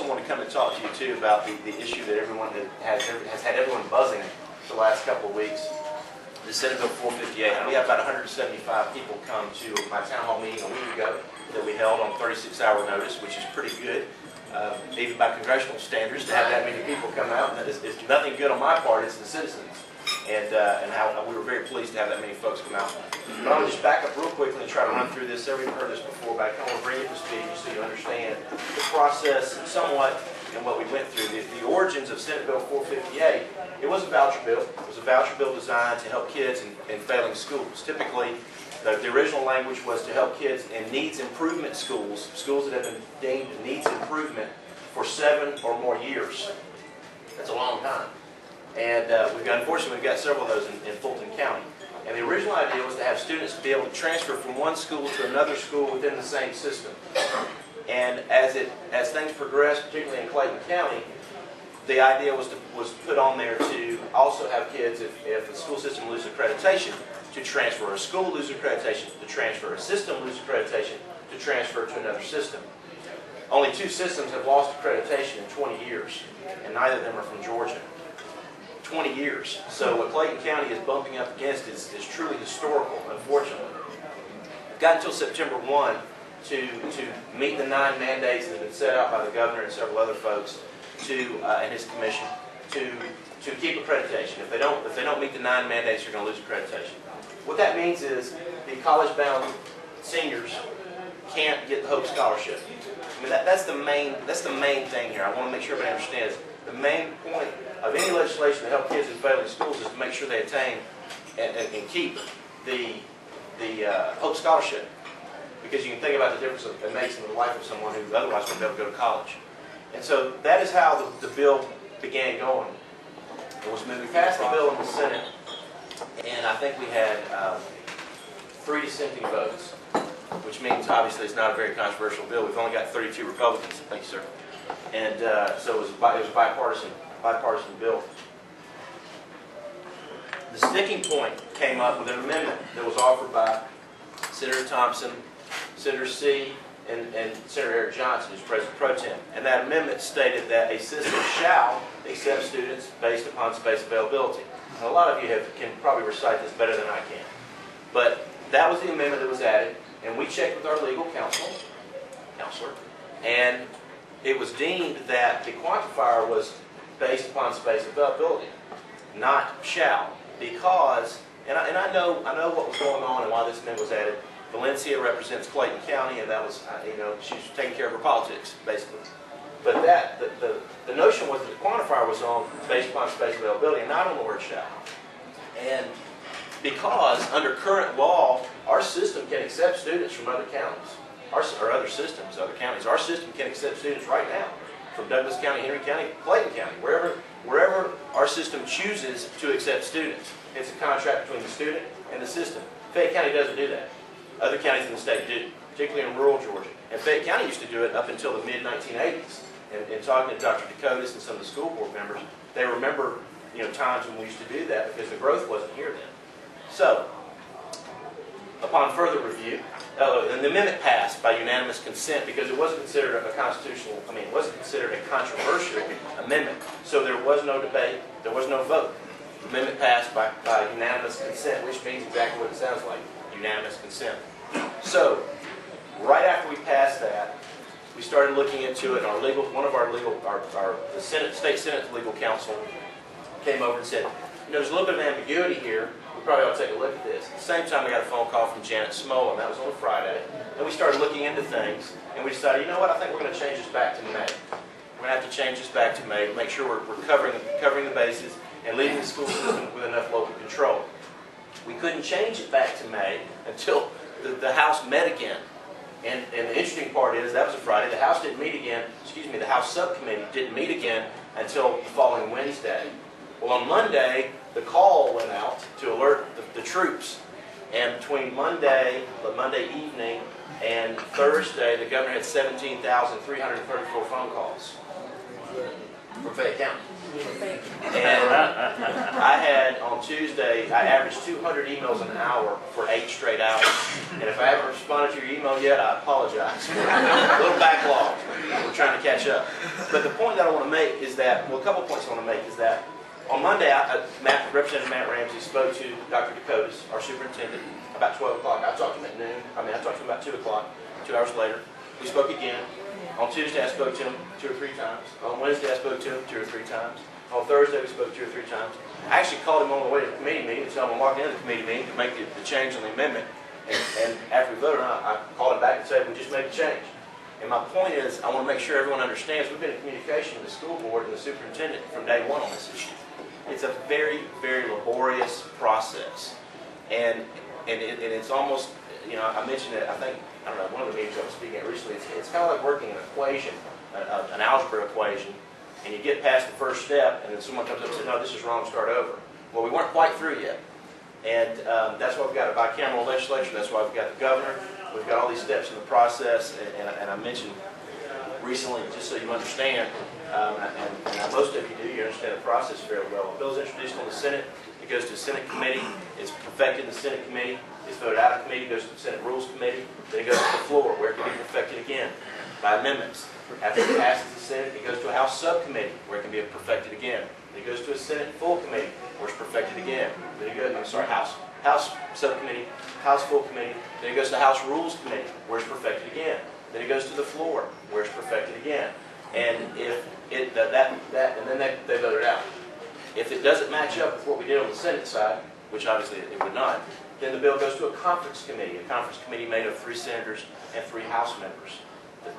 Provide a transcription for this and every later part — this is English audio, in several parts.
also want to come and talk to you too about the issue that everyone has had everyone buzzing the last couple of weeks. The Senate Bill 458. We had about 175 people come to my town hall meeting a week ago that we held on 36-hour notice, which is pretty good, even by congressional standards, to have that many people come out. And it's nothing good on my part; it's the citizens, and how we were very pleased to have that many folks come out. But I'm going to just back up real quickly and try to run through this. Everybody's heard this before, but I kind of want to bring it to speed so you understand the process somewhat and what we went through. The origins of Senate Bill 458, it was a voucher bill. It was a voucher bill designed to help kids in failing schools. Typically, the original language was to help kids in needs improvement schools, schools that have been deemed needs improvement for 7 or more years. That's a long time. And unfortunately, we've got several of those in Fulton County. And the original idea was to have students be able to transfer from one school to another school within the same system. And as things progressed, particularly in Clayton County, the idea was put on there to also have kids, if the school system loses accreditation, to transfer. A school loses accreditation to transfer. A system loses accreditation to transfer to another system. Only 2 systems have lost accreditation in 20 years, and neither of them are from Georgia. 20 years. So what Clayton County is bumping up against is truly historical, unfortunately. We've got until September 1 to meet the 9 mandates that have been set out by the governor and several other folks and his commission to keep accreditation. If they don't meet the 9 mandates, you're going to lose accreditation. What that means is the college-bound seniors can't get the Hope Scholarship. I mean, that's the main thing here. I want to make sure everybody understands. The main point of any legislation to help kids in failing schools is to make sure they attain and keep the Hope Scholarship. Because you can think about the difference it makes in the life of someone who otherwise wouldn't be able to go to college. And so that is how the bill began going. We passed the bill in the Senate, and I think we had 3 dissenting votes, which means obviously it's not a very controversial bill. We've only got 32 Republicans. Thank you, sir. And so it was a bipartisan bill. The sticking point came up with an amendment that was offered by Senator Thompson, Senator C., and Senator Eric Johnson, who's President Pro Tem. And that amendment stated that a system shall accept students based upon space availability. And a lot of you can probably recite this better than I can. But that was the amendment that was added, and we checked with our legal counselor, and it was deemed that the quantifier was based upon space availability, not shall, because, and I know what was going on and why this amendment was added. Valencia represents Clayton County, and that was, she's taking care of her politics, basically. But the notion was that the quantifier was based upon space availability and not on the word shall. And because under current law, our system can accept students from other counties, or other systems, other counties. Our system can accept students right now from Douglas County, Henry County, Clayton County, wherever our system chooses to accept students. It's a contract between the student and the system. Fayette County doesn't do that. Other counties in the state do, particularly in rural Georgia. And Fayette County used to do it up until the mid-1980s. And talking to Dr. Dakotas and some of the school board members, they remember times when we used to do that because the growth wasn't here then. So, upon further review, and the amendment passed by unanimous consent because it wasn't considered it wasn't considered a controversial amendment. So there was no debate, there was no vote. The amendment passed by unanimous consent, which means exactly what it sounds like. Unanimous consent. So, right after we passed that, we started looking into it. The State Senate legal counsel came over and said, there's a little bit of ambiguity here. We probably ought to take a look at this. At the same time, we got a phone call from Janet Smolin. That was on a Friday. And we started looking into things, and we decided, you know what? I think we're going to change this back to May. We're going to have to change this back to May to make sure we're covering the bases and leaving the school system with enough local control. We couldn't change it back to May until the House met again. And the interesting part is, that was a Friday, the House didn't meet again, the House subcommittee didn't meet again until the following Wednesday. Well, on Monday, the call went out to alert the troops. And between Monday evening, and Thursday, the governor had 17,334 phone calls. from Fayette County. And I had, on Tuesday, I averaged 200 emails an hour for 8 straight hours. And if I haven't responded to your email yet, I apologize. A little backlog. We're trying to catch up. But the point that I want to make is that, well, a couple points I want to make is that on Monday, Representative Matt Ramsey spoke to Dr. Dakotas, our superintendent, about 12 o'clock. I talked to him at noon. I talked to him about 2 o'clock, 2 hours later. We spoke again. On Tuesday, I spoke to him 2 or 3 times. On Wednesday, I spoke to him 2 or 3 times. On Thursday, we spoke 2 or 3 times. I actually called him on the way to the committee meeting, so I'm walking into the committee meeting to make the change on the amendment. And after we voted on it, I called him back and said, we just made the change. And my point is, I want to make sure everyone understands we've been in communication with the school board and the superintendent from day one on this issue. It's a very, very laborious process. And it's almost, you know, I mentioned it, I don't know, one of the meetings I was speaking at recently, it's kind of like working an equation, an algebra equation, and you get past the first step, and then someone comes up and says, no, this is wrong, start over. Well, we weren't quite through yet. And that's why we've got a bicameral legislature, that's why we've got the governor, we've got all these steps in the process, and I mentioned recently, just so you understand, and most of you do, you understand the process fairly well. The bill is introduced on the Senate, it goes to the Senate committee, it's perfected in the Senate committee, it's voted out of committee, goes to the Senate Rules Committee, then it goes to the floor, where it can be perfected again by amendments. After it passes the Senate, it goes to a House subcommittee, where it can be perfected again. Then it goes to a Senate full committee, where it's perfected again. Then it goes, House subcommittee, House full committee. Then it goes to the House Rules Committee, where it's perfected again. Then it goes to the floor, where it's perfected again. And if they vote it out. If it doesn't match up with what we did on the Senate side, which obviously it would not, then the bill goes to a conference committee made of 3 senators and 3 House members.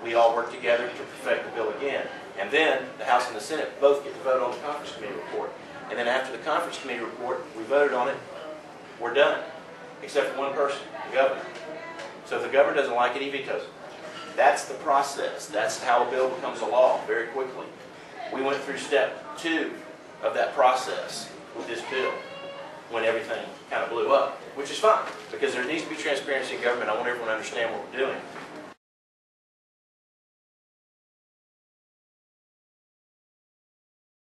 We all work together to perfect the bill again. And then the House and the Senate both get to vote on the conference committee report. And then after the conference committee report, we voted on it, we're done. Except for one person, the governor. So if the governor doesn't like it, he vetoes it. That's the process. That's how a bill becomes a law very quickly. We went through step 2 of that process with this bill when everything kind of blew up, which is fine, because there needs to be transparency in government. I want everyone to understand what we're doing.